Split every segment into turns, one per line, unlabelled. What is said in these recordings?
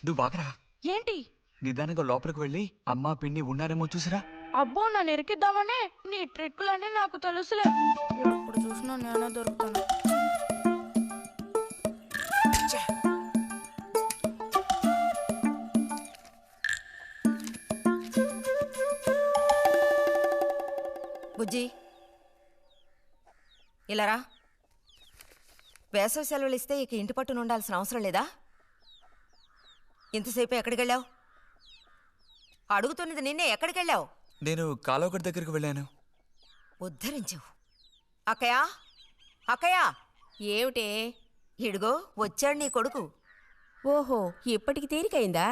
నువ్వు బాగరా.
ఏంటి?
నిదానంగా లోపలికి వెళ్ళి అమ్మా పిన్ని ఉన్నారేమో చూసిరా.
అబ్బో నన్ను ఎరికిద్దామనే నీ ట్రిక్కులన్నీ నాకు తెలుసులే. ఎప్పుడు చూసినా నేనే దొరుకుతాను.
బుజ్జి ఇలారా. వేసవి సెలవులు ఇస్తే ఇక ఇంటి పట్టున ఉండాల్సిన అవసరం లేదా? ఇంతసేపు ఎక్కడికి వెళ్ళావు? అడుగుతున్నది నిన్నే, ఎక్కడికి వెళ్ళావు?
నేను కాలువగడ్డ దగ్గరికి వెళ్ళాను.
ఉద్ధరించావు. అక్కయ్యా, అక్కయ్యా.
ఏమిటే?
ఇడుగో వచ్చాడు నీ కొడుకు.
ఓహో, ఇప్పటికి తేలికైందా?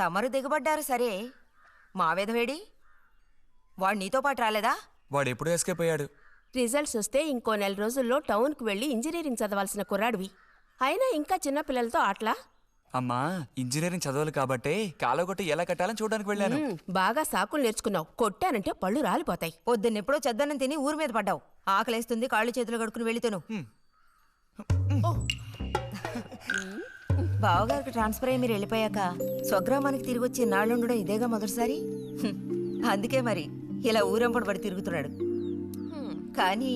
తమరు దిగబడ్డారు సరే, మావేదవేడి? వాడు నీతో పాటు రాలేదా?
వాడు ఎప్పుడూ ఎస్కేప్ అయ్యాడు.
రిజల్ట్స్ వస్తే ఇంకో 4 రోజుల్లో టౌన్కు వెళ్ళి ఇంజనీరింగ్ చదవాల్సిన కుర్రాడివి. అయినా ఇంకా చిన్న పిల్లలతో ఆటలా?
అమ్మా, ఇంజనీరింగ్ చదవాలి కాబట్టే కాలువగట్ట ఎలా కట్టాలని చూడడానికి వెళ్ళాను.
బాగా సాకులు నేర్చుకున్నావు. కొట్టానంటే పళ్ళు రాలిపోతాయి.
పొద్దున్నెప్పుడో చెద్దన్నం తిని ఊరి మీద పడ్డావు. ఆకలేస్తుంది, కాళ్ళు చేతులు కడుక్కుని వెళితేను. బావగారికి ట్రాన్స్ఫర్ అయ్యి మీరు వెళ్ళిపోయాక స్వగ్రామానికి తిరిగి వచ్చి నాళ్ళుండడం ఇదేగా మొదటిసారి. అందుకే మరి ఇలా ఊరంపడి పడి తిరుగుతున్నాడు. కానీ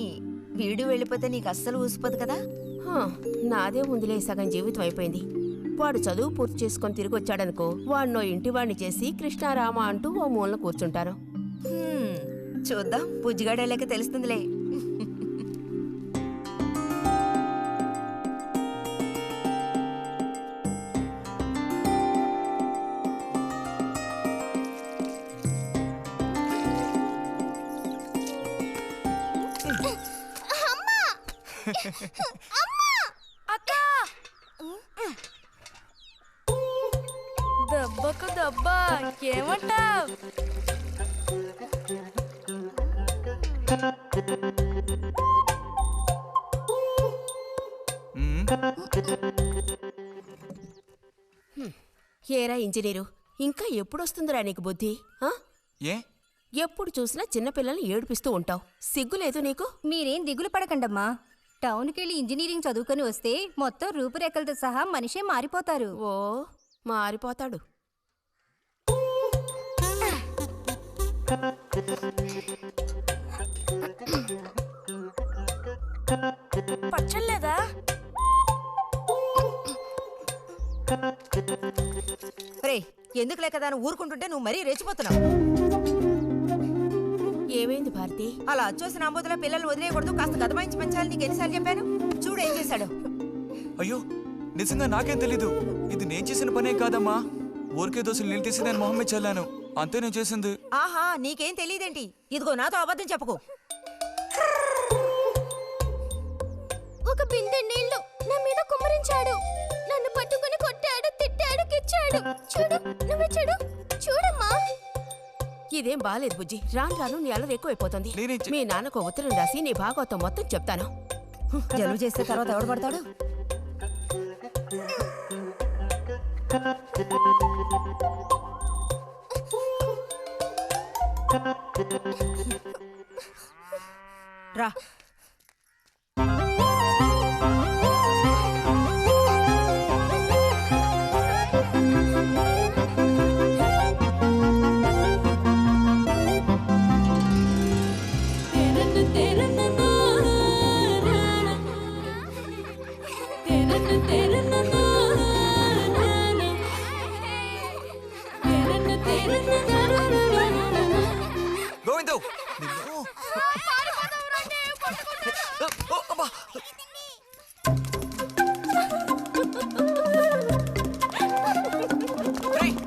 వీడు వెళ్ళిపోతే నీకు అస్సలు ఊసిపోదు కదా.
నాదే ముందులే సగం జీవితం అయిపోయింది. వాడు చదువు పూర్తి చేసుకొని తిరిగి వచ్చాడనుకో, వాడినో ఇంటివాణ్ణి చేసి కృష్ణారామ అంటూ ఓ మూలన కూర్చుంటాను.
చూద్దాం, పుజ్జిగాడేళ్ళకి తెలుస్తుందిలే.
దెబ్బకు దెబ్బ ఏమంటావ్?
ఏరా ఇంజనీరు, ఇంకా ఎప్పుడొస్తుందిరా నీకు బుద్ధి?
ఏ
ఎప్పుడు చూసినా చిన్నపిల్లల్ని ఏడిపిస్తూ ఉంటావు. సిగ్గులేదు నీకు?
మీరేం దిగులు పడకండమ్మా. టౌన్కెళ్ళి ఇంజనీరింగ్ చదువుకొని వస్తే మొత్తం రూపురేఖలతో సహా మనిషే మారిపోతారు.
ఓ, మారిపోతాడు.
పచ్చలేదా?
రే, ఎందుకు లేక దాన్ని ఊరుకుంటుంటే నువ్వు మరీ రెచ్చిపోతున్నావు.
ఏమైంది భారతి?
అలా అచ్చోసిన ఆంబోతుల పిల్లలు వదిలేయకూడదు, కాస్త గదమాయించి పెంచాలని నీకు ఎన్నిసార్లు చెప్పాను? చూడు ఏం చేశాడు.
అయ్యో, నిజంగా నాకేం తెలీదు. ఇది నేను చేసిన పనే కాదమ్మా. ఊరికే దోశలు నీళ్ళు తీసి నేను మొహమ్మే చల్లాను, అంతే నేను చేసింది.
ఆహా, నీకేం తెలియదేంటి? ఇదిగో నాతో అబద్ధం చెప్పకు.
ఒక బిందె నీళ్లు నా మీద కుమ్మరించాడు. నన్ను పట్టుకుని కొట్టాడు, తిట్టాడు, కిచ్చాడు. చూడు, నువ్వు చూడు, చూడమ్మా.
ఇదేం బాలేదు బుజ్జి. రాను రాను నీ అల్లరి ఎక్కువైపోతుంది. మీ నాన్నకు ఉత్తరం రాసి నీ భాగవతం మొత్తం చెప్తాను.
జలుబు చేస్తే తర్వాత ఎవడు పడతాడు? రా.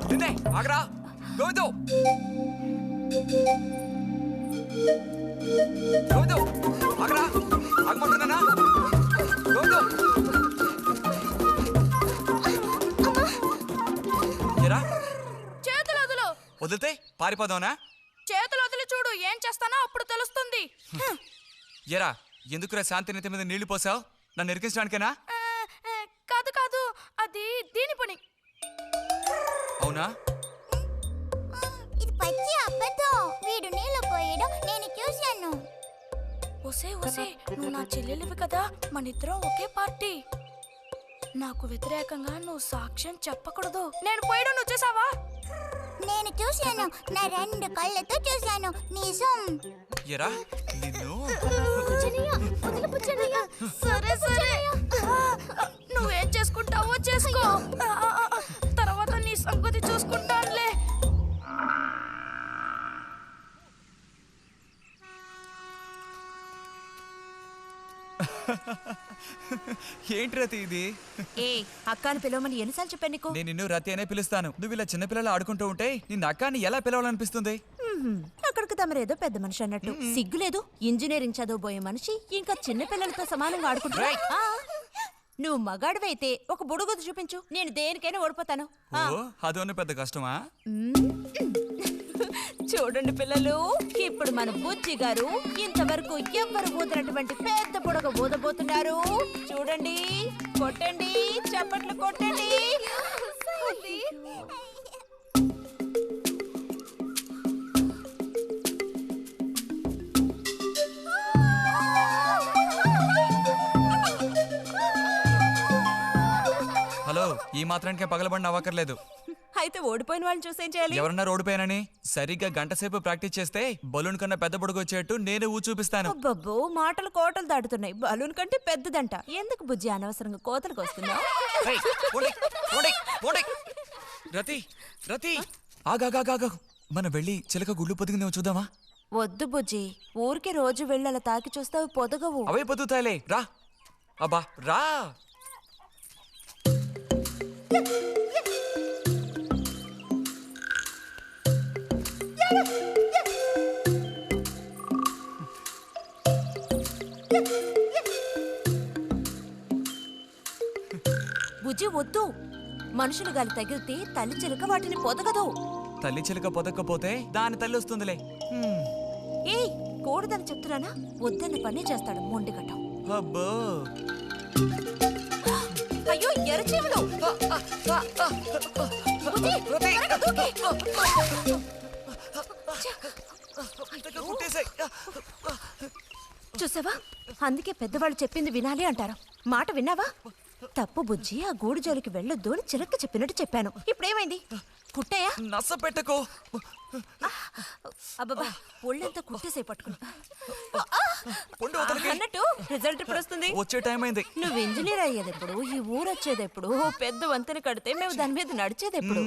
గోవిందు, ఆగరా. గోవిందు, గోవిందు, ఆగరా. ఆగమంటున్నానా? గోవిందు, ఏరా
చేతులు వదులు.
వదిలితే పారిపోదావునా?
చేతులు వదిలి చూడు, ఏం చేస్తానో అప్పుడు తెలుస్తుంది.
ఎరా, ఎందుకురా శాంతి నెత్తి మీద నీళ్లు పోసావు? నన్ను ఎరికించడానికేనా?
కాదు కాదు, అది దీని పని.
అవునా?
ఇది పచ్చి అబద్ధం. వీడు నీళ్ళు పోయడం నేను చూశాను.
ఒసే ఒసే, నువ్వు నా చెల్లెలివి కదా, మన ఇద్దరం ఒకే పార్టీ. నాకు వ్యతిరేకంగా నువ్వు సాక్ష్యం చెప్పకూడదు. నేను పోయడం నువ్వు చూసావా?
నేను చూశాను, నా 2 కళ్ళతో చూశాను. నిజం.
ఎరా నిన్ను
సరే సరే, నువ్వేం చేసుకుంటావో చేసుకో. తర్వాత నీ సంగతి చూసుకుంటానులే.
ఏంటి రతి ఇది?
ఏ అక్కాని పిలవమని ఎన్నిసార్లు చెప్పాను నీకు?
నేను నిన్ను రతి అనే పిలుస్తాను. నువ్వు ఇలా చిన్నపిల్లలు ఆడుకుంటూ ఉంటే నిన్న అక్కాని ఎలా పిలవాలనిపిస్తుంది?
అక్కడికి తమరేదో పెద్ద మనిషి అన్నట్టు. సిగ్గులేదు? ఇంజనీరింగ్ చదవబోయే మనిషి ఇంకా చిన్న పిల్లలతో సమానంగా ఆడుకుంటా. నువ్వు మగాడివైతే ఒక బుడుగుద్దు చూపించు, నేను దేనికైనా ఓడిపోతాను.
ఓ అదోనే పెద్ద కష్టమా?
చూడండి పిల్లలు, ఇప్పుడు మన బుజ్జి గారు ఇంతవరకు ఎవ్వరు ఊదినటువంటి పెద్ద బుడగ ఊదబోతున్నారు. చూడండి, కొట్టండి, చప్పట్లు కొట్టండి.
హలో, ఈ మాత్రానికే పగలబడిన అవ్వక్కర్లేదు.
అయితే ఓడిపోయిన వాళ్ళని చూసేం చేయాలి?
ఎవరన్నా ఓడిపోయానని సరిగ్గా గంట సేపు ప్రాక్టీస్ చేస్తే బలూన్ కన్నా పెద్ద బుడగ వచ్చేట్టు నేనే ఊ చూపిస్తాను.
అబ్బబ్బో, మాటలు కోటలు దాటుతున్నాయి. బలూన్ కంటే పెద్దదంట. ఎందుకు బుజ్జి అనవసరంగా కోతలకు వస్తున్నావు?
ఏయ్, పోండి, పోండి, పోండి. రతి రతి ఆగాగాగా, మనం వెళ్ళి చిలక గుళ్ళు పొదిగిందేమో చూద్దామా?
వద్దు బుజ్జి, ఊరికి రోజు వెళ్ళి అలా తాకి చూస్తావు, పొదగవు.
అవే పొద్దుతాయిలే, రా. అబ్బా రా.
బుజ్జి వద్దు, మనుషులు గాలి తగిలితే తల్లి చిలక వాటిని పొదగదు.
తల్లి చిలక పొదక్కపోతే దాని తల్లి వస్తుందిలే.
ఏయ్, కూడదని చెప్తున్నానా? వద్దన్న పని చేస్తాడు మొండిగట్టం.
అబ్బో,
అయ్యో ఎర్రచీమలు! బుజ్జి, త్వరగా దూకి.
కుట్టేసాయి.
చూసావా, అందుకే పెద్దవాళ్ళు చెప్పింది వినాలి అంటారు. మాట విన్నావా? తప్పు బుజ్జి, ఆ గూడు జోలికి వెళ్ళొద్దు అని చిలక చెప్పినట్టు చెప్పాను. ఇప్పుడేమైంది? కుట్టాయా?
నస పెట్టకో.
అబ్బబ్బా, ఒళ్ళంతా కుట్టేసే పట్టుకున్నా.
పొండు అవతలకి.
అన్నట్టు రిజల్ట్ ఎప్పుడు వస్తుంది?
వచ్చే టైం అయింది.
నువ్వు ఇంజనీర్ అయ్యేదెప్పుడు? ఈ ఊరు వచ్చేదెప్పుడు? ఓ పెద్ద వంతెన కడితే మేము దాని మీద నడిచేదెప్పుడు?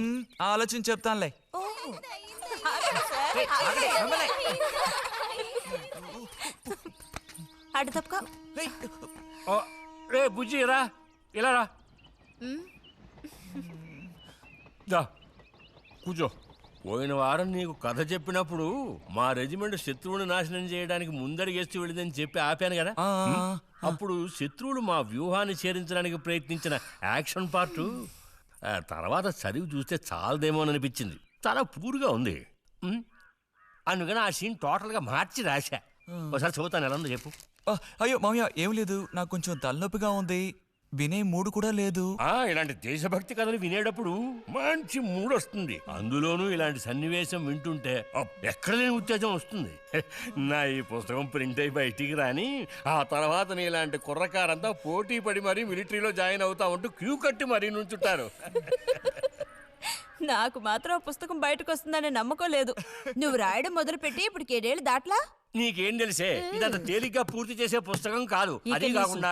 ఆలోచించి చెప్తానులే.
ఓహో. అటు తప్పక.
రే బుజ్జి రా, ఇలా రా. దా కూర్చో. పోయిన వారం నీకు కథ చెప్పినప్పుడు మా రెజిమెంట్ శత్రువుని నాశనం చేయడానికి ముందడిగేస్తూ వెళ్ళిందని చెప్పి ఆపాను కదా. అప్పుడు శత్రువులు మా వ్యూహాన్ని చేరించడానికి ప్రయత్నించిన యాక్షన్ పార్టు తర్వాత చదివి చూస్తే చాలదేమోననిపించింది. చాలా పూర్గా ఉంది. అందుకని ఆ సీన్ టోటల్గా మార్చి రాశా. ఒకసారి చదువుతాను, ఎలా ఉందో చెప్పు.
అయ్యో మామయ్య, ఏం లేదు, నాకు కొంచెం తలనొప్పిగా ఉంది. వినే మూడు కూడా లేదు.
ఇలాంటి దేశభక్తి కథలు వినేటప్పుడు మంచి మూడ్ వస్తుంది. అందులోనూ ఇలాంటి సన్నివేశం వింటుంటే ఎక్కడ లేని ఉత్తేజం వస్తుంది. నా ఈ పుస్తకం ప్రింట్ అయి బయటికి రాని ఆ తర్వాత నీ ఇలాంటి కుర్రకారంతా పోటీ పడి మరీ మిలిటరీలో జాయిన్ అవుతా ఉంటూ క్యూ కట్టి మరీ నుంచుంటారు.
నాకు మాత్రం ఆ పుస్తకం బయటకు వస్తుందనే నమ్మకం లేదు. నువ్వు రాయడం మొదలుపెట్టి ఇప్పుడు 7 ఏళ్ళు దాట్లా.
నీకేం తెలిసే, ఇదంత తేలిగ్గా పూర్తి చేసే పుస్తకం కాదు. అది కాకుండా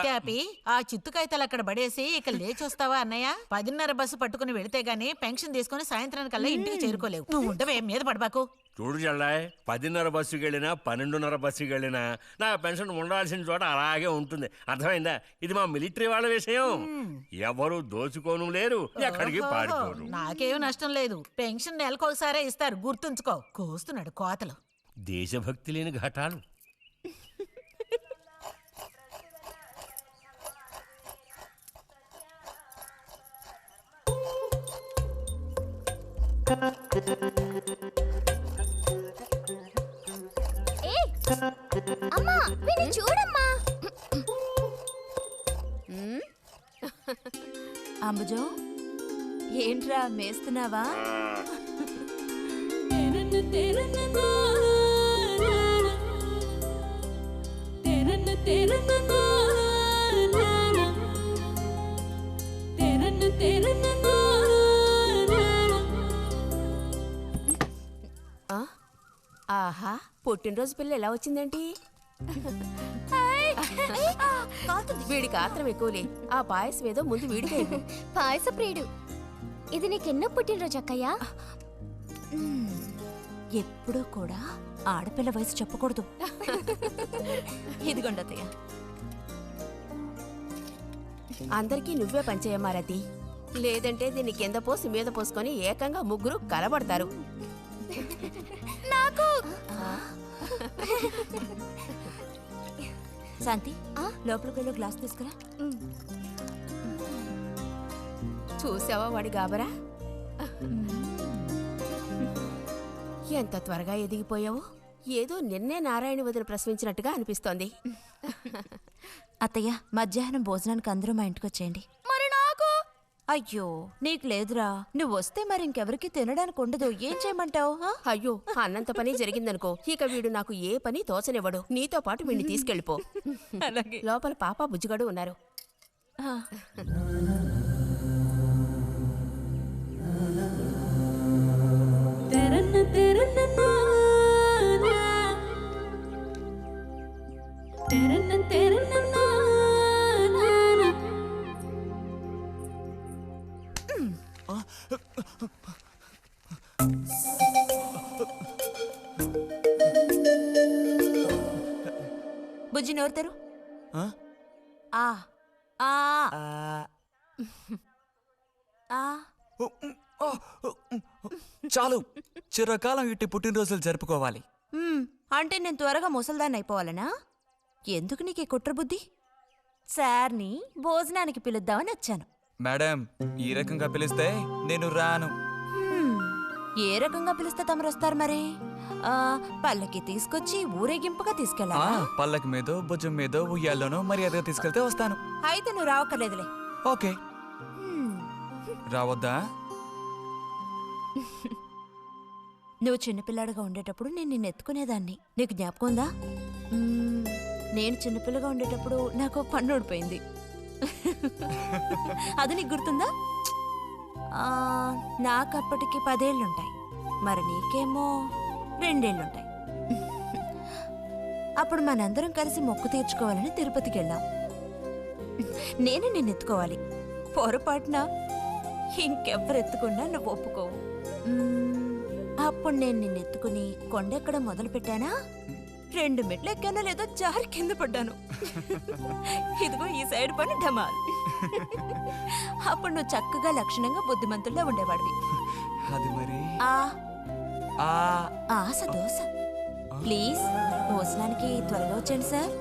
ఆ చిత్తుకాయతలు అక్కడ పడేసి ఇక లేచొస్తావా అన్నయ్య? 10:30 బస్సు పట్టుకుని వెళితే గానీ పెన్షన్ తీసుకుని సాయంత్రానికల్లా ఇంటికి చేరుకోలేవు. నువ్వు ఉండవే, మీద పడబాకు.
చూడు జల్లాయ్, 10:30 బస్సుకి వెళ్ళినా 12:30 బస్సుకి వెళ్ళినా నా పెన్షన్ ఉండాల్సిన చోట అలాగే ఉంటుంది. అర్థమైందా? ఇది మా మిలిటరీ వాళ్ళ విషయం. ఎవరు దోచుకోను లేరు, ఎక్కడికి పారిపోరు.
నాకేం నష్టం లేదు. పెన్షన్ నెలకొకసారే ఇస్తారు, గుర్తుంచుకో. కోస్తున్నాడు కోతలు.
దేశభక్తి లేని ఘటాలు.
అమ్మా, వీడిని చూడమ్మా.
అంబుజం, ఏంట్రా మేస్తున్నావా?
ఆ? ఆహా పుట్టినరోజు పిల్ల ఎలా వచ్చిందేంటి? వీడికి ఆత్రం ఎక్కువలే. ఆ పాయసం ఏదో ముందు వీడికే ఇవ్వు.
పాయస ప్రియుడు. ఇది నీకెన్నో పుట్టినరోజు అక్కయ్యా?
ఎప్పుడూ కూడా ఆడపిల్ల వయసు చెప్పకూడదు. ఇదిగోండి అత్తయ్య.
అందరికీ నువ్వే పంచేయమారతి, లేదంటే దీన్ని కింద పోసి మీద పోసుకొని ఏకంగా ముగ్గురు కలబడతారు.
నాకు
శాంతి లోపలికి వెళ్ళి గ్లాస్ తీసుకురా.
చూసావా వాడి గాబరా? ఎంత త్వరగా ఎదిగిపోయావు. ఏదో నిన్నే నారాయణ వదిన ప్రసవించినట్టుగా అనిపిస్తోంది.
అత్తయ్య మధ్యాహ్నం భోజనానికి అందరూ మా ఇంటికి వచ్చేయండి.
మరి నాకు
అయ్యో నీకు లేదురా. నువ్వు వస్తే మరి ఇంకెవరికి తినడానికి ఉండదు. ఏం చేయమంటావు?
అయ్యో అన్నంత పని జరిగిందనుకో, ఇక వీడు నాకు ఏ పని తోచనివ్వడు. నీతో పాటు వీడిని తీసుకెళ్ళిపో.
అలాగే.
లోపల పాప బుజ్జిగాడు ఉన్నారు.
బుజ్జి నోరుతారు.
ఆ?
ఆ ఆ ఆ
చాలు, చిరకాలం ఇట్టి పుట్టినరోజులు జరుపుకోవాలి.
అంటే నేను త్వరగా ముసల్దాన్ని అయిపోవాలనా? ఎందుకు నీకు ఈ కుట్ర బుద్ధి? సార్ని భోజనానికి పిలుద్దామని వచ్చాను.
మేడం, ఈ రకంగా పిలిస్తే నేను రాను.
ఏ రకంగా పిలిస్తే తమరు వస్తారు మరి? పల్లకి తీసుకొచ్చి ఊరేగింపుగా తీసుకెళ్ళా?
పల్లకి మీదో భుజం మీదో ఉయ్యాల్లోనో మర్యాదగా తీసుకెళ్తే వస్తాను.
అయితే నువ్వు రావక్కర్లేదులే.
ఓకే. రావద్దా?
నువ్వు చిన్నపిల్లాడిగా ఉండేటప్పుడు నేను నిన్ను ఎత్తుకునేదాన్ని. నీకు జ్ఞాపకం ఉందా? నేను చిన్నపిల్లగా ఉండేటప్పుడు నాకు పన్ను ఊడిపోయింది. అది నీకు గుర్తుందా? నాకప్పటికి 10 ఏళ్ళుంటాయి. మరి నీకేమో 2 ఏళ్ళుంటాయి. అప్పుడు మనందరం కలిసి మొక్కు తీర్చుకోవాలని తిరుపతికి వెళ్ళాం. నేను నిన్ను ఎత్తుకోవాలి. పొరపాటున ఇంకెవ్వరు ఎత్తుకున్నా నువ్వు ఒప్పుకోవు. అప్పుడు నేను నిన్ను ఎత్తుకుని కొండెక్కడం మొదలు పెట్టానా, 2 మెట్లు ఎక్కానో లేదో జారి కింద పడ్డాను. ఇదిగో ఈ సైడ్ పని ఢమాల్. అప్పుడు నువ్వు చక్కగా లక్షణంగా బుద్ధిమంతుల్లో ఉండేవాడివి.
అది మరి
ఆశ దోశ. ప్లీజ్ భోజనానికి త్వరగా వచ్చండి సార్.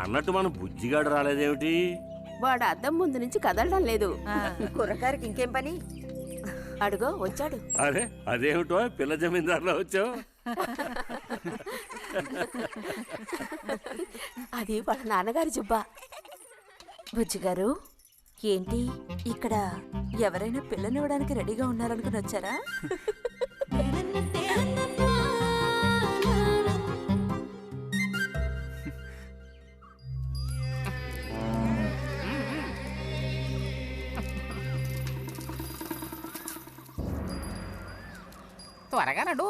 అన్నట్టు మన బుజ్జిగాడు రాలేదేమిటి?
వాడు అద్దం ముందు నుంచి కదలడం లేదు.
కుర్రకారికి ఇంకేం పని?
అడుగో వచ్చాడు.
అరే అదేమిటో పిల్ల జమీందారులో వచ్చావు?
అది వాళ్ళ నాన్నగారి జుబ్బా.
బుజ్జిగారు ఏంటి ఇక్కడ ఎవరైనా పిల్లనివ్వడానికి రెడీగా ఉన్నారనుకుని వచ్చారా?
త్వరగా నడు.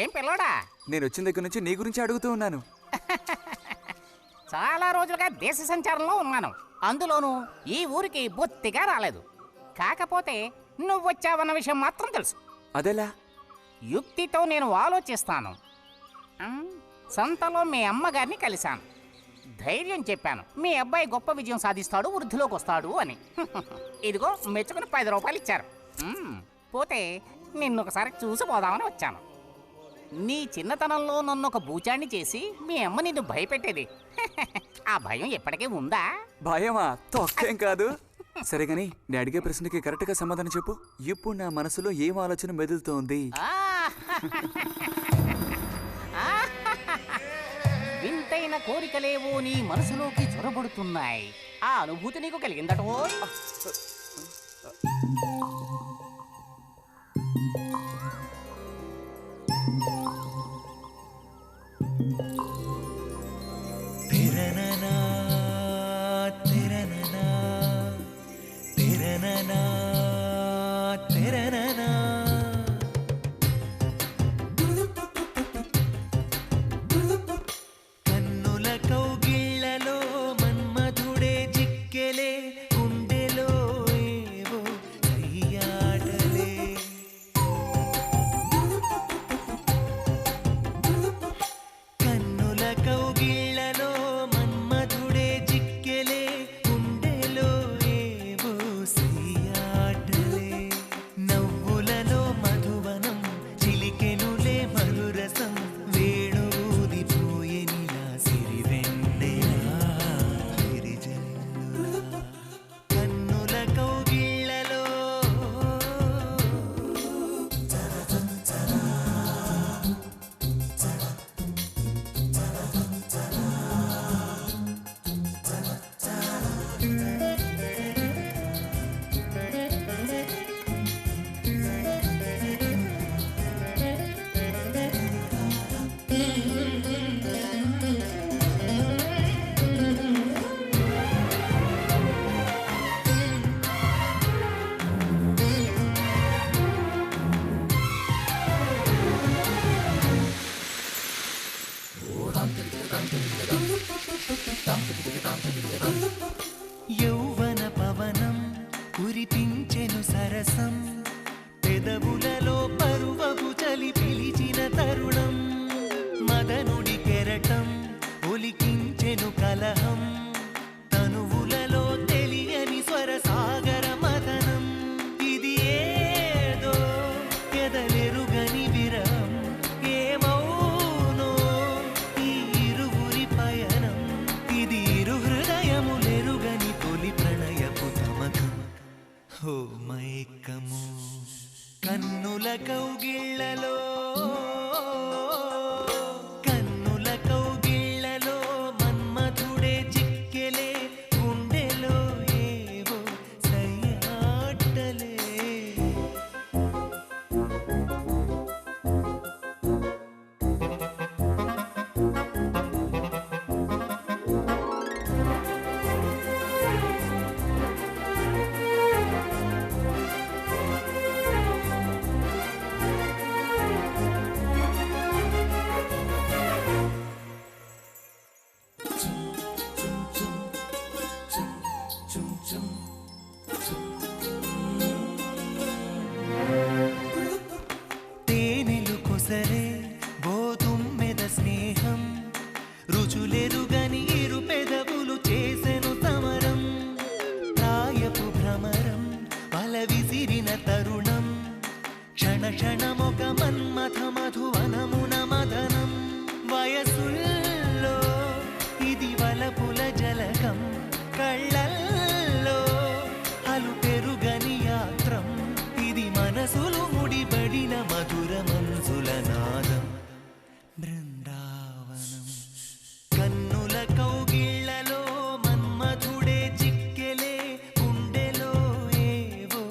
ఏం పిల్లోడా,
నేను వచ్చిన దగ్గర నుంచి నీ గురించి అడుగుతూ ఉన్నాను.
చాలా రోజులుగా దేశ సంచారంలో ఉన్నాను. అందులోనూ ఈ ఊరికి బొత్తిగా రాలేదు. కాకపోతే నువ్వు వచ్చావన్న విషయం మాత్రం తెలుసు.
అదెలా?
యుక్తితో నేను ఆలోచిస్తాను. సంతలో మీ అమ్మగారిని కలిశాను. ధైర్యం చెప్పాను, మీ అబ్బాయి గొప్ప విజయం సాధిస్తాడు, వృద్ధిలోకి వస్తాడు అని. ఇదిగో మెచ్చుకుని 10 రూపాయలు ఇచ్చారు. పోతే నిన్నొకసారి చూసి పోదామని వచ్చాను. నీ చిన్నతనంలో నన్ను ఒక బూచాన్ని చేసి మీ అమ్మ నిన్ను భయపెట్టేది. ఆ భయం ఎప్పటికీ ఉందా?
భయమా? తొక్కేం కాదు. సరే గాని నేను అడిగే ప్రశ్నకి కరెక్ట్ గా సమాధానం చెప్పు. ఇప్పుడు నా మనసులో ఏం ఆలోచన మెదులుతోంది?
వింతైన కోరికలేవో నీ మనసులోకి చొరబడుతున్నాయి. ఆ అనుభూతి నీకు కలిగిందటో?
కన్నుల కౌగిళ్లలో మన్మధుడే జిక్కెలే గుండెలో ఏవో సయ్యాటలే కన్నుల కౌగిళ్లలో మన్మధుడే జిక్కెలే గుండెలో ఏవో సయ్యాటలే నవ్వులలో మధువనం చిలికెనులే మధురసం వేణువుదిపోయెనిలా సిరివెన్నెలా విరిజల్లులా కన్నుల కౌగిళ్లలో యౌవన పవనం కురిపించెను సరసం పెదవులలో పరువపు చలి పిలిచిన తరుణం మదనుడి కెరటం ఒలికించెను కలహం తనువులలో తెలియని స్వర సాగర మదనం ఇది ఏదో ఎదలెరుగని విరహం ఏమౌనో ఈ ఇరువురి పయనం ఇది ఇరు హృదయములెరుగని తొలి ప్రణయపు తమకం హో మైకము కన్నుల కౌగిళ్లలో కన్నుల కౌగిళ్లలో మన్మధుడే చిక్కెలే గుండెలో ఏవో సయ్యాటలే తేనెలు కొసరే బోతుమ్మెద స్నేహం రుచులెరుగని ఇరు పెదవులు చేసెను సమరం ప్రాయపు భ్రమరం వల విసిరిన తరుణం క్షణ క్షణమొక మన్మథ మధువనమున మదనం వయసుల్లో ఇది వలపుల జలకం కళ్ళల్లో అలు పెరుగని యాత్రం ఇది మనసులు ముడిబడిన మధుర మనసుల నాదం బృందావనం కన్నుల కౌగిళ్లలో మన్మధుడే చిక్కెలే గుండెలో ఏవో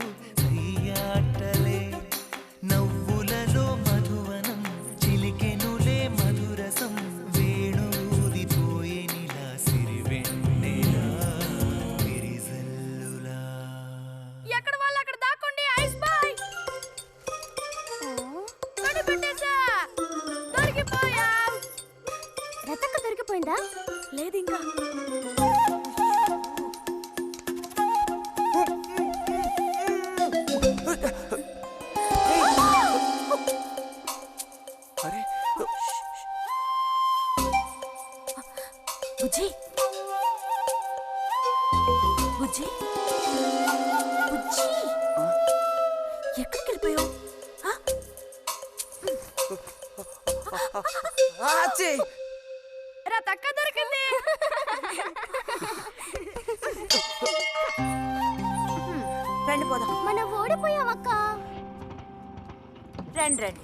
సయ్యాటలే నవ్వులలో మధువనం చిలికెనులే మధురసం వేణువుదిపోయెనిలా సిరివెన్నెలా విరిజల్లులా
ఎక్కడ వాళ్ళు అక్కడ దాక్కోండి ఐస్ బాయ్ కనిపెట్టేశా దొరికిపోయా రతక్క దొరికిపోయిందా లేదు ఇంకా
అరే
బుజ్జి బుజ్జి బుజ్జి ఎక్కడికి వెళ్ళిపోయావు
రతక్క దొరికింది
రండి పోదాం.
మనం ఓడిపోయామక్క
రండి రండి.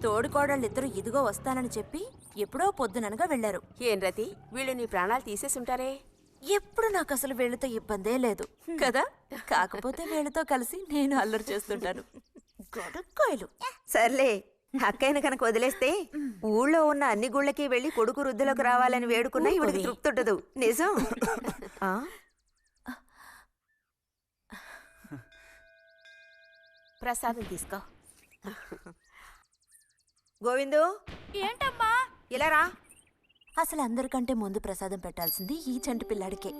తోడుకోడళ్ళిద్దరూ ఇదిగో వస్తానని చెప్పి ఎప్పుడో పొద్దుననగా వెళ్లారు.
ఏం రతి వీళ్ళు నీ ప్రాణాలు తీసేసుంటారే.
ఎప్పుడు నాకు అసలు వీళ్ళతో ఇబ్బందే లేదు కదా. కాకపోతే వీళ్ళతో కలిసి నేను అల్లరి చేస్తుంటాను. గొడక్కాయలు.
సర్లే, అక్కయ్యను కనుక వదిలేస్తే ఊళ్ళో ఉన్న అన్ని గుళ్ళకి వెళ్ళి కొడుకు వృద్ధిలోకి రావాలని వేడుకున్నా ఇవిడికి తృప్తి ఉండదు. నిజం. ఆ?
ప్రసాదం తీసుకో.
గోవిందు,
ఏంటమ్మా?
ఇలా రా.
అసలు అందరికంటే ముందు ప్రసాదం పెట్టాల్సింది ఈ చంటి పిల్లాడికే.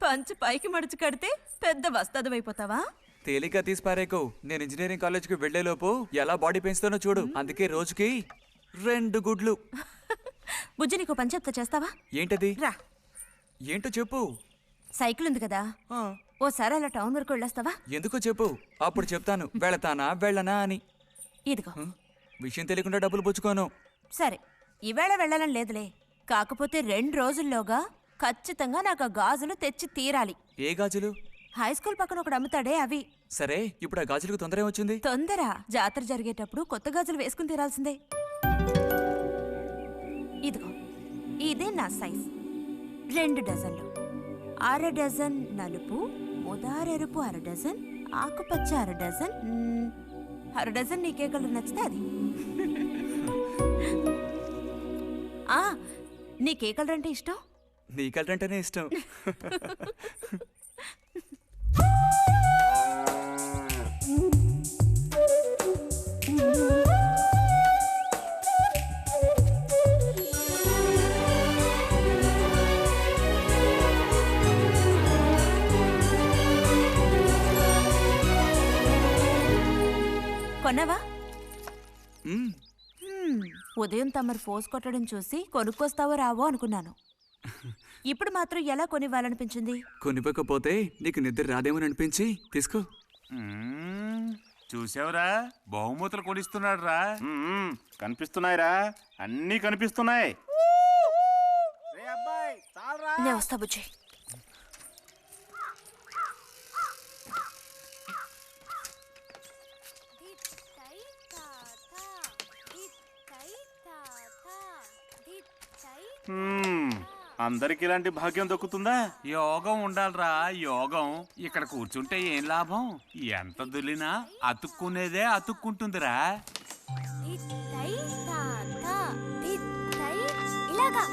పంచు పైకి మడుచు కడితే పెద్ద వస్తాదమైపోతావా?
తేలిగ్గా తీసి పారేకో. నేను ఇంజనీరింగ్ కాలేజ్కి వెళ్లేలోపు ఎలా బాడీ పెంచుతానో చూడు. అందుకే రోజుకి 2 గుడ్లు.
బుజ్జి, నీకు పని చెప్తా, చేస్తావా?
ఏంటది?
రా.
ఏంటో చెప్పు.
సైకిల్ ఉంది కదా,
ఆ,
ఓసారి అలా టౌన్ వరకు వెళ్ళొస్తావా?
ఎందుకో చెప్పు, అప్పుడు చెప్తాను వెళతానా వెళ్ళనా అని.
ఇదిగో.
విషయం తెలియకుండా డబ్బులు పుచ్చుకోను.
సరే, ఈవేళ వెళ్ళాలని లేదులే. కాకపోతే 2 రోజుల్లోగా ఖచ్చితంగా నాకు ఆ గాజులు తెచ్చి తీరాలి.
ఏ గాజులు?
హై స్కూల్ పక్కన ఒకడు అమ్ముతాడే అవి.
సరే, ఇప్పుడు ఆ గాజులకు తొందర ఏమొచ్చింది?
తొందర జాతర జరిగేటప్పుడు కొత్త గాజులు వేసుకుని తీరాల్సిందే. ఇదిగో, ఇదే నా సైజ్. 2 డజన్లు. 1/2 డజన్ నలుపు, ముదారెరుపు 1/2 డజన్, ఆకుపచ్చ 1/2 డజన్. 1/2 డజన్ నీకే కలర్ నచ్చితే అది. నీకే కలర్ అంటే ఇష్టం?
నీ కలర్ అంటేనే ఇష్టం.
కొన్నావా? ఉదయం తమరు ఫోర్స్ కొట్టడం చూసి కొనుక్కొస్తావో రావో అనుకున్నాను. ఇప్పుడు మాత్రం ఎలా కొనివ్వాలనిపించింది?
కొనిపోకపోతే నీకు నిద్ర రాదేమని అనిపించి తీసుకో.
చూసావురా, బహుమతులు కొనిస్తున్నాడు రా. కనిపిస్తున్నాయిరా, అన్నీ కనిపిస్తున్నాయి.
నేను వస్తా బుజ్జి.
అందరికి ఇలాంటి భాగ్యం దక్కుతుందా? యోగం ఉండాలిరా, యోగం. ఇక్కడ కూర్చుంటే ఏం లాభం? ఎంత దులినా అతుక్కునేదే అతుక్కుంటుందిరా.
ఇలాగా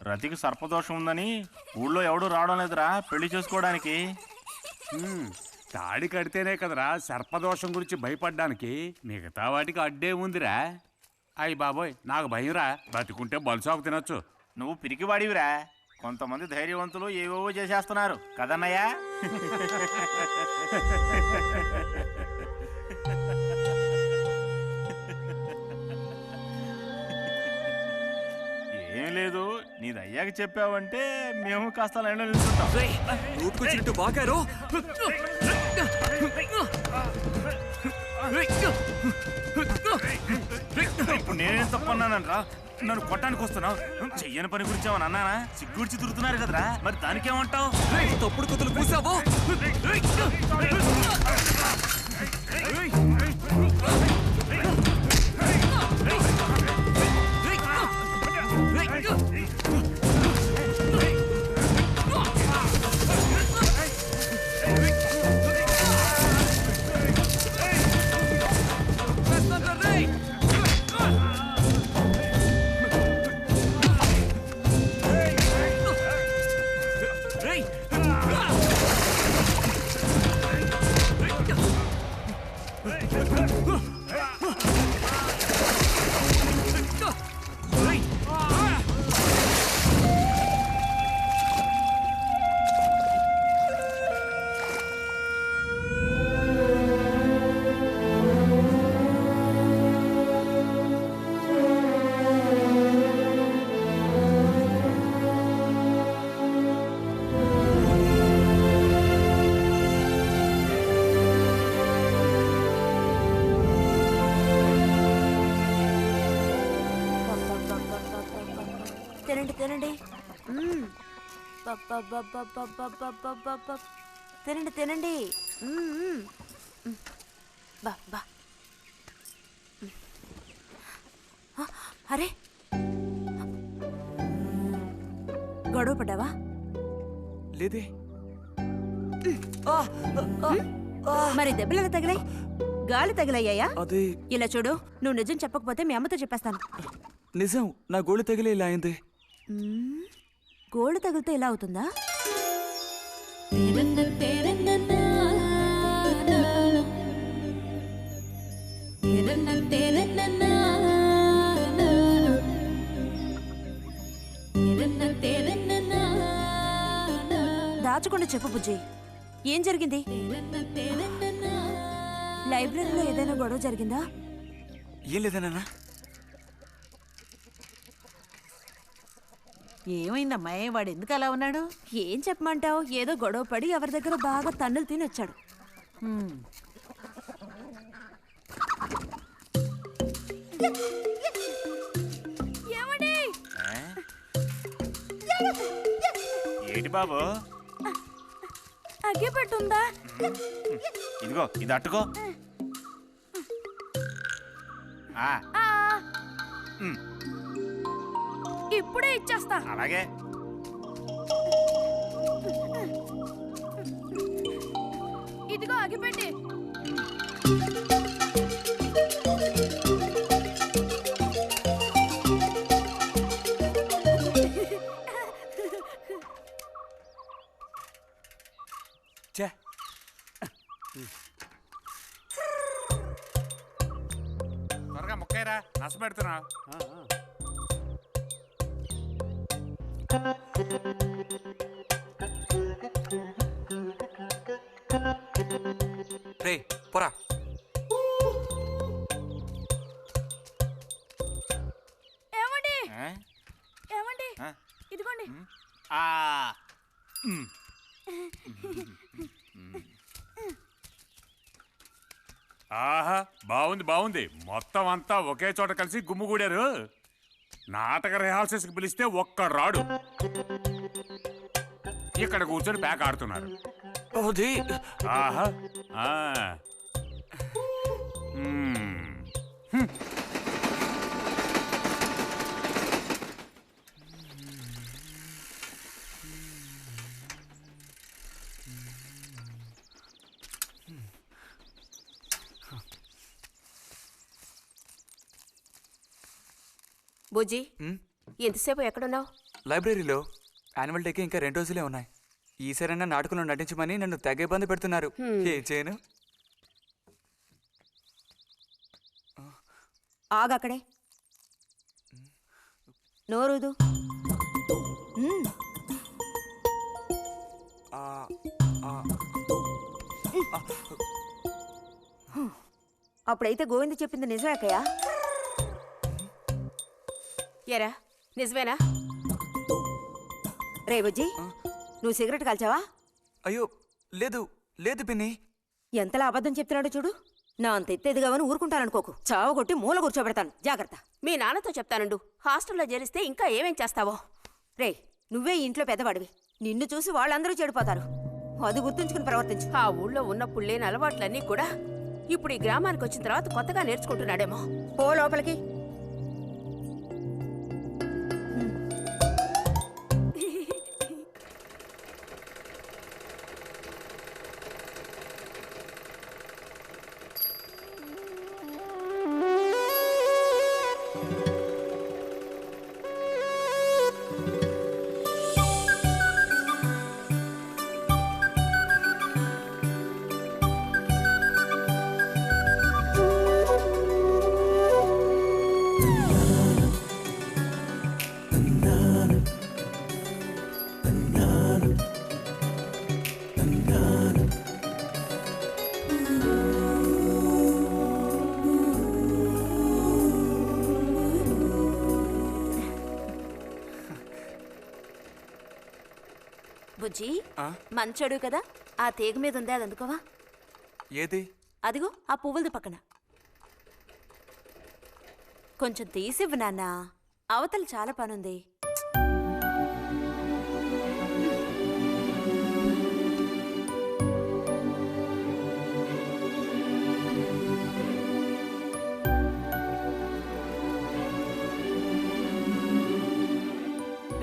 రతికి సర్పదోషం ఉందని ఊళ్ళో ఎవడూ రావడం లేదురా పెళ్లి చేసుకోవడానికి. తాడి కడితేనే కదరా సర్పదోషం గురించి భయపడ్డానికి. మిగతా వాటికి అడ్డే ఉందిరా. అయ్యి బాబోయ్, నాకు భయంరా. బతికుంటే బలుసాకు తినొచ్చు. నువ్వు పిరికివాడివిరా. కొంతమంది ధైర్యవంతులు ఏవేవో చేసేస్తున్నారు కదన్నయ్యా. ఏం లేదు, నీది అయ్యాక చెప్పావంటే మేము కాస్త లైన్లో నిల్చుంటాం.
నోటుకొచ్చినట్టు బాగారు.
ఇప్పుడు నేనేం తప్పన్నానరా? నన్ను కొట్టడానికి వస్తున్నావు. చెయ్యని పని గురించి ఏమన్నా అన్నానా? సిగ్గుడిచి తిరుగుతున్నారు కదరా, మరి దానికేమంటావు?
తప్పుడు కుతులు కూసావో.
తినండి తినండి. తినండి తినండి. బా అరే గొడవ పడ్డావా?
లేదే.
మరి దెబ్బలు ఎలా తగిలాయి? గాలి తగిలయ్యాయా?
అదే.
ఇలా చూడు, నువ్వు నిజం చెప్పకపోతే మీ అమ్మతో చెప్పేస్తాను.
నిజం, నా గోళ్ళు తగిలే ఇలా అయింది.
గోళ్ళు తగిలితే ఇలా అవుతుందా? దాచకుండా చెప్పు బుజ్జి, ఏం జరిగింది? లైబ్రరీలో ఏదైనా గొడవ జరిగిందా?
ఏం లేదన్నా.
ఏమైందమ్మా? వాడు ఎందుకు అలా ఉన్నాడు?
ఏం చెప్పమంటావు, ఏదో గొడవ పడి ఎవరి దగ్గర బాగా తన్నులు తిని వచ్చాడు.
ఏంటి బాబు?
అగ్గిపెట్టుందా?
ఇదిగో ఇది అట్టుకో.
ఇప్పుడే ఇచ్చేస్తా.
అలాగే.
ఇదిగో అగ్గిపెట్టి.
త్వరగా ముక్కైరా, నస పెడుతున్నా.
రే పోరా.
ఏమండి? ఏమండి? ఇదిగోండి.
ఆహా, బాగుంది బాగుంది. మొత్తం అంతా ఒకే చోట కలిసి గుమ్ముగూడారు. నాటక రిహార్సల్స్కి పిలిస్తే ఒక్క రాడు. ఇక్కడ కూర్చొని ప్యాక్ ఆడుతున్నారు. ఆహా.
బుజ్జి, ఎంతసేపు ఎక్కడున్నావు?
లైబ్రరీలో. యాన్యువల్ డేకి ఇంకా 2 రోజులే ఉన్నాయి. ఈసారైనా నాటకంలో నటించమని నన్ను తెగ ఇబ్బంది పెడుతున్నారు. ఏం చేయను?
ఆగక్కడే. నోరుదు.
అప్పుడైతే గోవింద చెప్పింది నిజమే అక్కయ్య.
ఎరా నిజమేనా?
రే బుజ్జి, నువ్వు సిగరెట్ కాల్చావా?
అయ్యో లేదు లేదు పిన్ని.
ఎంతలా అబద్ధం చెప్తున్నాడో చూడు. నా అంత ఎత్తేదిగావని ఊరుకుంటాననుకోకు. చావగొట్టి మూల కూర్చోబెడతాను, జాగ్రత్త.
మీ నాన్నతో చెప్తానుండు. హాస్టల్లో చేరిస్తే ఇంకా ఏమేం చేస్తావో.
రే, నువ్వే ఇంట్లో పెద్దవాడివి. నిన్ను చూసి వాళ్ళందరూ చెడిపోతారు. అది గుర్తుంచుకుని ప్రవర్తించు.
ఆ ఊళ్ళో ఉన్నప్పుడు లేని అలవాట్లన్నీ కూడా ఇప్పుడు ఈ గ్రామానికి వచ్చిన తర్వాత కొత్తగా నేర్చుకుంటున్నాడేమో.
పో లోపలికి.
బుజ్జి, మంచోడు కదా, ఆ తీగ మీద ఉంది, అది అందుకోవా?
ఏది?
అదిగో ఆ పువ్వులది పక్కన. కొంచెం తీసివ్వు నాన్న, అవతల చాలా పనుంది.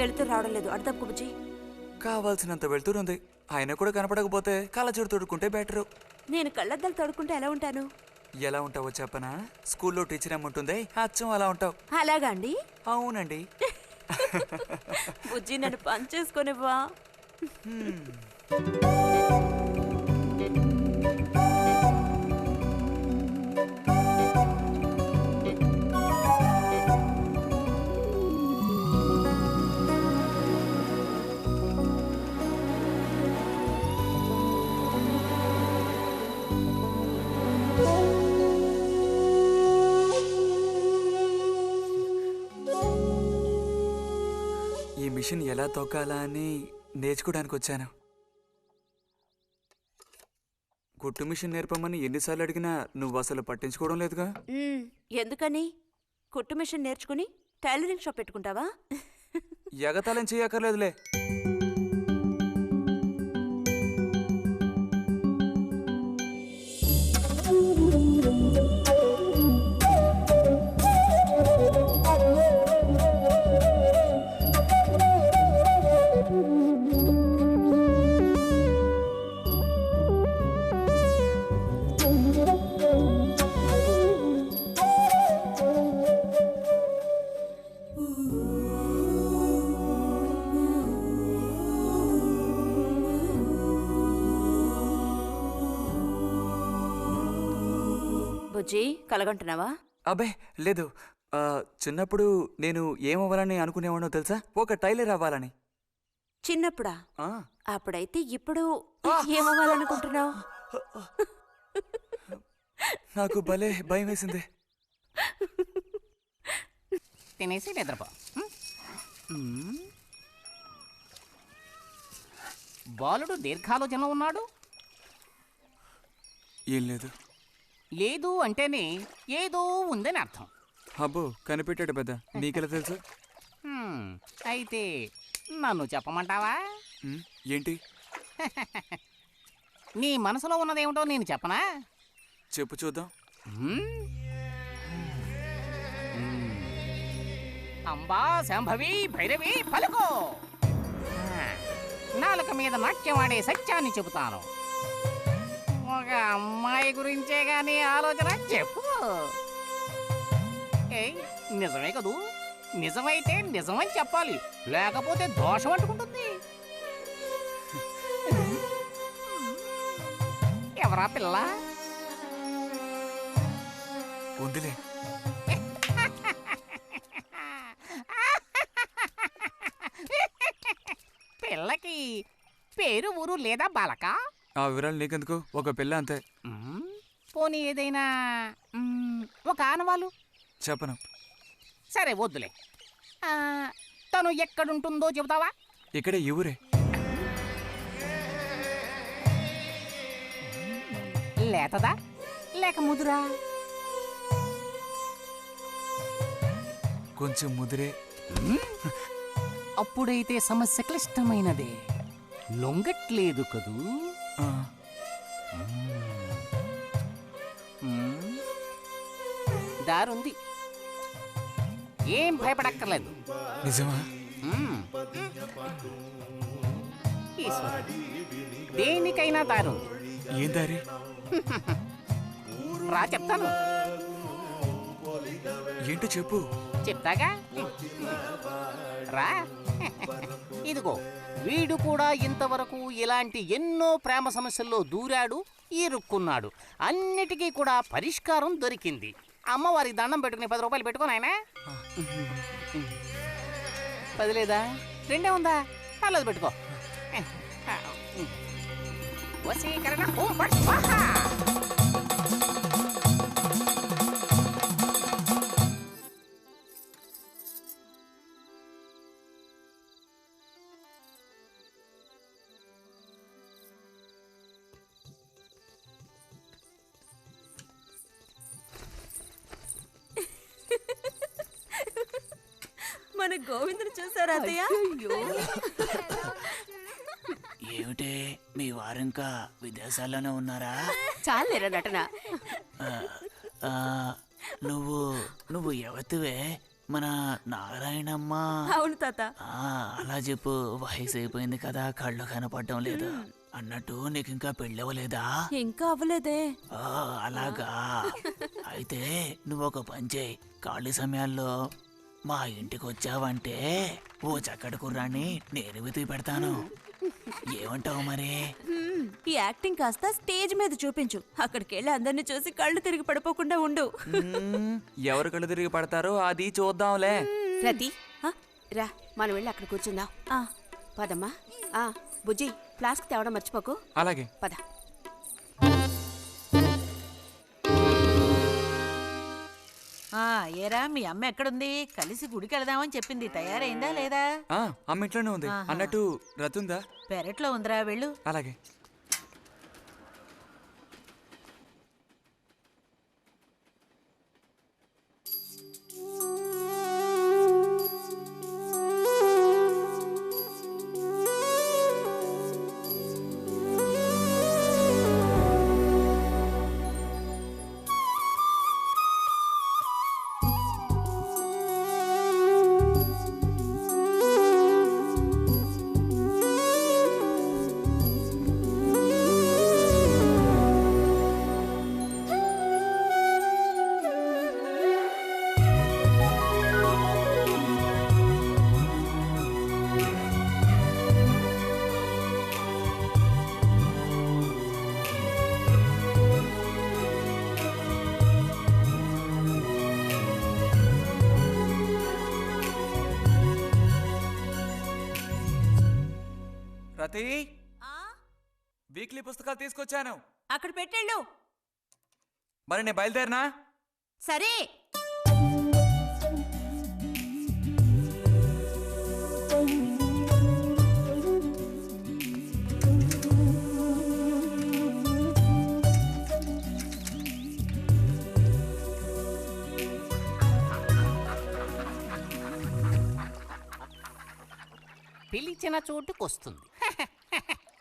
వెళుతూ రావడం లేదు, అర్థపు బుజ్జి.
కావాల్సినంత వెళ్తురుంది, ఆయన కూడా కనపడకపోతే కళ్ళజోడు తొడుక్కుంటే బెటరు.
నేను కళ్ళద్దాలు తొడుక్కుంటే ఎలా ఉంటాను?
ఎలా ఉంటావో చెప్పనా? స్కూల్లో టీచర్ ఏముంటుంది, అచ్చం అలా ఉంటావు.
అలాగా అండి?
అవునండి.
బుజ్జి, నన్ను పని చేసుకొనివ్వా?
ఈ మిషన్ ఎలా తొక్కాలా అని నేర్చుకోవడానికి వచ్చాను. కుట్టు మిషన్ నేర్పమని ఎన్నిసార్లు అడిగినా నువ్వు అసలు పట్టించుకోవడం లేదుగా.
ఎందుకని? కుట్టు మిషన్ నేర్చుకుని టైలరింగ్ షాప్ పెట్టుకుంటావా?
ఎగతాళం చేయక్కర్లేదులే.
బుజ్జి, కలగంటున్నావా?
అబ్బే లేదు. చిన్నప్పుడు నేను ఏమవ్వాలని అనుకునేవాడో తెలుసా? ఒక టైలర్ అవ్వాలని.
చిన్నప్పుడా? అప్పుడైతే ఇప్పుడు ఏమవ్వాలనుకుంటున్నావు?
నాకు భలే భయం వేసింది.
తినేసి నిద్రపో. బాలుడు దీర్ఘాలోచన ఉన్నాడు.
ఏం లేదు.
లేదు అంటేనే ఏదో ఉందని అర్థం.
అబ్బో, కనిపెట్టాడు పెద్ద. నీకెలా తెలుసు?
అయితే నన్ను చెప్పమంటావా?
ఏంటి?
నీ మనసులో ఉన్నదేమిటో నేను చెప్పనా?
చెప్పు చూద్దాం.
అంబా శాంభవి భైరవి పలుకో. నాలుక మీద నాట్యమాడే సత్యాన్ని చెబుతాను. ఒక అమ్మాయి గురించే గాని ఆలోచన చెప్పు. నిజమే కదూ? నిజమైతే నిజమని చెప్పాలి, లేకపోతే దోషం అంటుకుంటుంది. ఎవరా పిల్ల?
ఉందిలే.
పిల్లకి పేరు ఊరు లేదా బాలక?
ఆ వివరాలు నీకెందుకు? ఒక పిల్ల అంతే.
పోనీ ఏదైనా ఒక ఆనవాలు?
చెప్పను.
సరే వద్దులే. తను ఎక్కడుంటుందో చెబుతావా?
ఇక్కడే ఈ ఊరే.
లేతదా లేక ముదురా?
కొంచెం ముదిరే.
అప్పుడైతే సమస్య క్లిష్టమైనదే. లొంగట్లేదు కదూ? దారుంది, ఏం భయపడక్కర్లేదు.
నిజమా?
దేనికైనా దారుంది.
ఏం దారి?
రా చెప్తాను.
ఏంటో చెప్పు.
చెప్తాగా, రా. ఇదిగో, వీడు కూడా ఇంతవరకు ఇలాంటి ఎన్నో ప్రేమ సమస్యల్లో దూరాడు, ఇరుక్కున్నాడు. అన్నిటికీ కూడా పరిష్కారం దొరికింది. అమ్మవారికి దండం పెట్టుకుని 10 రూపాయలు పెట్టుకోను ఆయన. 10 లేదా? 2 ఉందా? పర్లేదు పెట్టుకో. వశీకరణ ఓం ఫట్ స్వాహ.
మన గోవిందుని చూసారా అత్తయ్య?
ఏమిటే మీ వారింకా విదేశాల్లోనే ఉన్నారా?
చాలేరా నటన.
నువ్వు ఎవతివే? మన నారాయణమ్మ?
అవును తాత.
అలా చెప్పు. వయసు అయిపోయింది కదా, కళ్ళు కనపడడం లేదు. అన్నట్టు నీకు ఇంకా పెళ్ళవలేదా?
ఇంకా అవ్వలేదే.
అలాగా. అయితే నువ్వు ఒక పని చేయి. ఖాళీ సమయాల్లో మా ఇంటికి వచ్చావంటే ఓ చక్కటి కుర్రాన్ని నేను వెతికి పెడతాను. ఏమంటావు మరి?
ఈ యాక్టింగ్ కాస్త స్టేజ్ మీద చూపించు. అక్కడికి వెళ్ళి అందరిని చూసి కళ్ళు తిరిగి పడిపోకుండా ఉండు.
ఎవరు కళ్ళు తిరిగి పడతారో అది చూద్దాంలే.
రతి, రా మనం వెళ్ళి అక్కడ కూర్చుందాం. పదమ్మా. బుజ్జి, ఫ్లాస్క్ తేవడం మర్చిపోకు.
అలాగే.
పద.
ఏరా, మీ అమ్మ ఎక్కడుంది? కలిసి గుడికి వెళదామని చెప్పింది. తయారైందా లేదా?
అమ్మ ఇంట్లోనే ఉంది. అన్నట్టు రతుందా?
పెరట్లో ఉందిరా, వెళ్ళు.
అలాగే. రతి, వీక్లీ పుస్తకాలు తీసుకొచ్చాను.
అక్కడ పెట్టేళ్ళు.
మరి నేను బయలుదేరినా?
సరే.
పిలిచిన చోటుకొస్తుంది.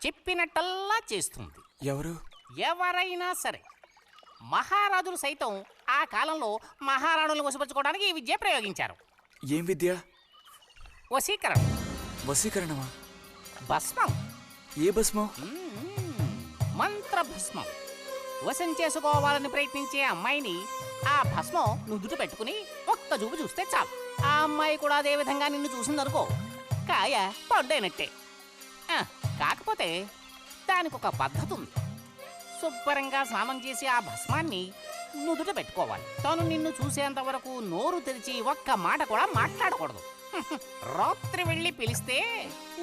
చెప్పినట్టల్లా చేస్తుంది.
ఎవరు?
ఎవరైనా సరే. మహారాజులు సైతం ఆ కాలంలో మహారాణులను వశపరచుకోవడానికి ఈ విద్య ప్రయోగించారు.
ఏం విద్య?
వశీకరణ.
వశీకరణమా?
భస్మం.
ఏ భస్మం?
మంత్ర భస్మం. వశం చేసుకోవాలని ప్రయత్నించే అమ్మాయిని ఆ భస్మం నుదుట పెట్టుకుని ఒక్క చూపు చూస్తే చాలు. ఆ అమ్మాయి కూడా అదే విధంగా నిన్ను చూసిందనుకో, కాయ పడ్డైనట్టే. కాకపోతే దానికి ఒక పద్ధతి ఉంది. శుభ్రంగా స్నానం చేసి ఆ భస్మాన్ని నుదుట పెట్టుకోవాలి. తను నిన్ను చూసేంత వరకు నోరు తెరిచి ఒక్క మాట కూడా మాట్లాడకూడదు. రాత్రి వెళ్ళి పిలిస్తే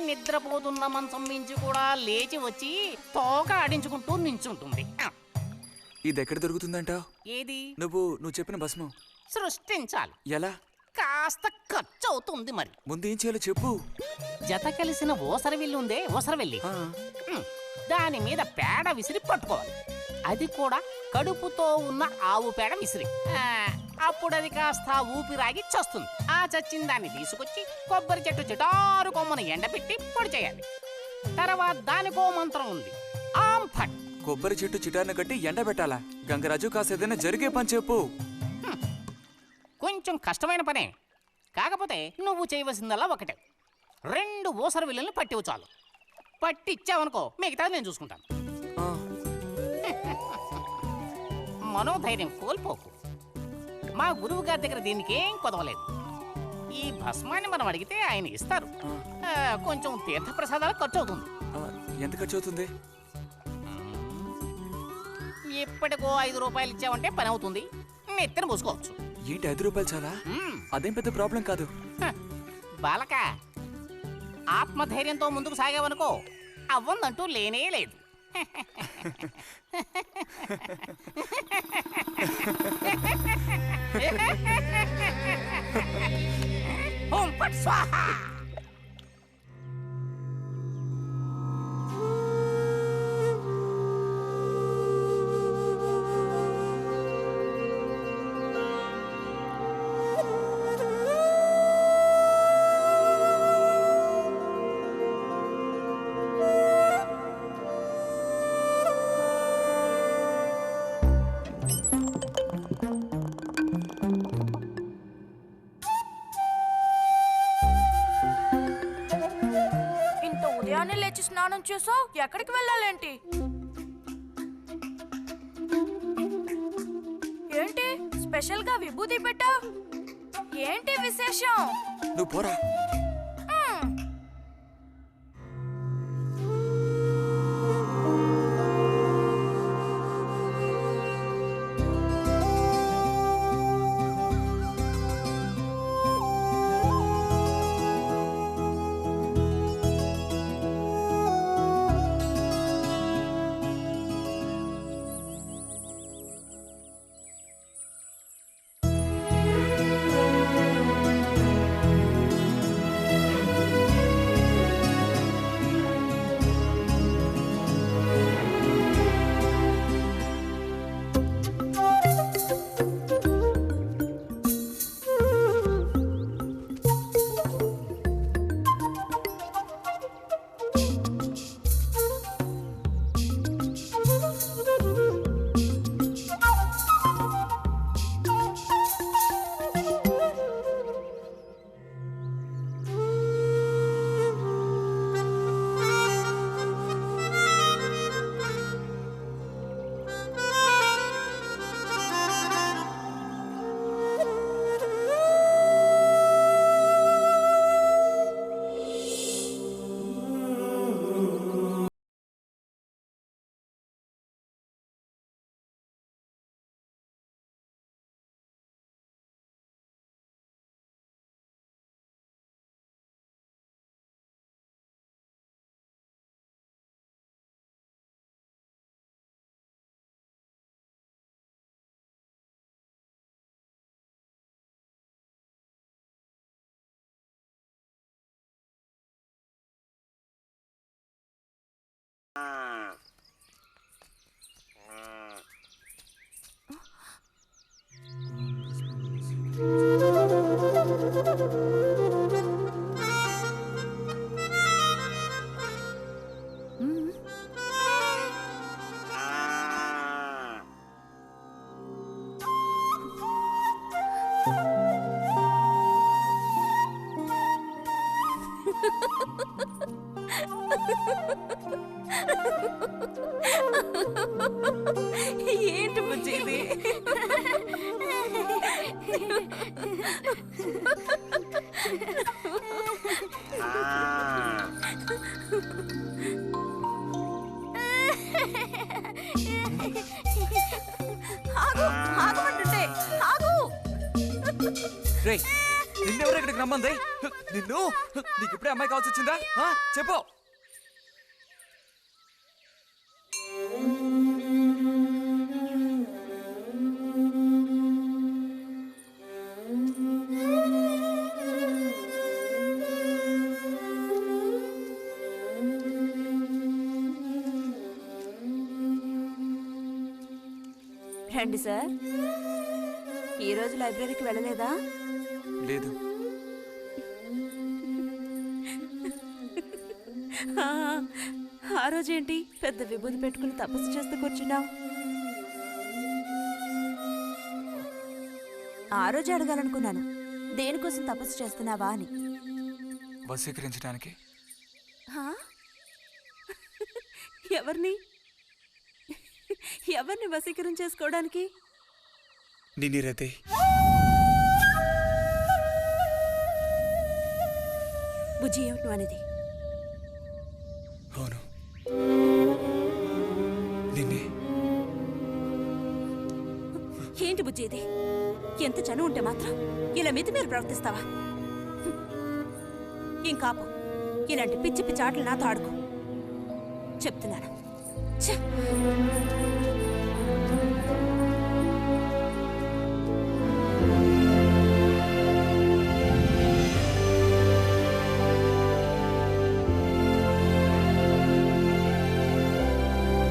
నిద్రపోతున్న మంచం మించి కూడా లేచి వచ్చి తోక ఆడించుకుంటూ నించుంటుంది.
ఇది ఎక్కడ దొరుకుతుందంటావు?
ఏది?
నువ్వు చెప్పిన భస్మం
సృష్టించాలి.
ఎలా?
కాస్త ఖర్చు అవుతుంది మరి.
ముందు ఏం చేయాలో చెప్పు.
జత కలిసిన ఓసరవెల్లి ఉందే, ఓసరవెల్లి, దాని మీద పేడ విసిరి పట్టుకోవాలి. అది కూడా కడుపుతో ఉన్న ఆవు పేడ విసిరి. అప్పుడు అది కాస్త ఊపిరాగి చస్తుంది. ఆ చచ్చిన దాన్ని తీసుకొచ్చి కొబ్బరి చెట్టు చిటారు కొమ్మను ఎండబెట్టి పొడి చేయాలి. తర్వాత దానికో మంత్రం ఉంది, ఆం ఫట్.
కొబ్బరి చెట్టు చిటాన్ని కట్టి ఎండబెట్టాలా? గంగరాజు కాసేదైనా జరిగే పని చెప్పు.
కొంచెం కష్టమైన పనే, కాకపోతే నువ్వు చేయవలసిందల్లా ఒకటే, 2 ఊసర విల్లుల్ని పట్టివు చాలు. పట్టిచ్చావనుకో మిగతాది నేను చూసుకుంటాను. మనోధైర్యం కోల్పోకు. మా గురువు గారి దగ్గర దీనికేం కొదవలేదు. ఈ భస్మాన్ని మనం అడిగితే ఆయన ఇస్తారు. కొంచెం తీర్థప్రసాదాలు ఖర్చు అవుతుంది.
ఎంత ఖర్చు అవుతుంది?
ఎప్పటికో 5 రూపాయలు ఇచ్చావంటే పని అవుతుంది. నెత్తిన పోసుకోవచ్చు.
ఏంటి 5 రూపాయలు చాలా? అదేం పెద్ద ప్రాబ్లం కాదు.
బాలక, ఆత్మధైర్యంతో ముందుకు సాగావనుకో అవ్వందంటూ లేనే లేదు. ఓం ఫట్ స్వాహా.
ఉదయాన్నే లేచి స్నానం చేసావు, ఎక్కడికి వెళ్ళాలేంటి? ఏంటి స్పెషల్ గా విభూతి పెట్టావు? ఏంటి విశేషం?
నువ్వు పోరా.
ఏంటి బుజ్జి ఇది?
రేయ్ నిన్నెవరు ఇక్కడికి రమ్మంది? నిన్ను నీకు ఇప్పుడే అమ్మాయి కావాల్సి వచ్చిందా? చెప్పు.
రండి సార్. ఈరోజు లైబ్రరీకి వెళ్ళలేదా?
లేదు.
ఆ రోజేంటి పెద్ద విభూతి పెట్టుకుని తపస్సు చేస్తూ కూర్చున్నావు? ఆ రోజు అడగాలనుకున్నాను, దేనికోసం తపస్సు చేస్తున్నావా అని.
వశీకరించడానికి.
ఎవరిని ఎవరిని వశీకరణ చేసుకోవడానికి?
నిన్ని రతే.
బుజ్జి ఏమిటి అనేది?
అవును, నిన్నే.
ఏంటి బుజ్జి ఇది? ఎంత చనువు ఉంటే మాత్రం ఇలా మితిమీరి ప్రవర్తిస్తావా? ఇంకాపు ఇలాంటి పిచ్చి పిచ్చి ఆటలు నాతో ఆడుకో చెప్తున్నాను. ఛ!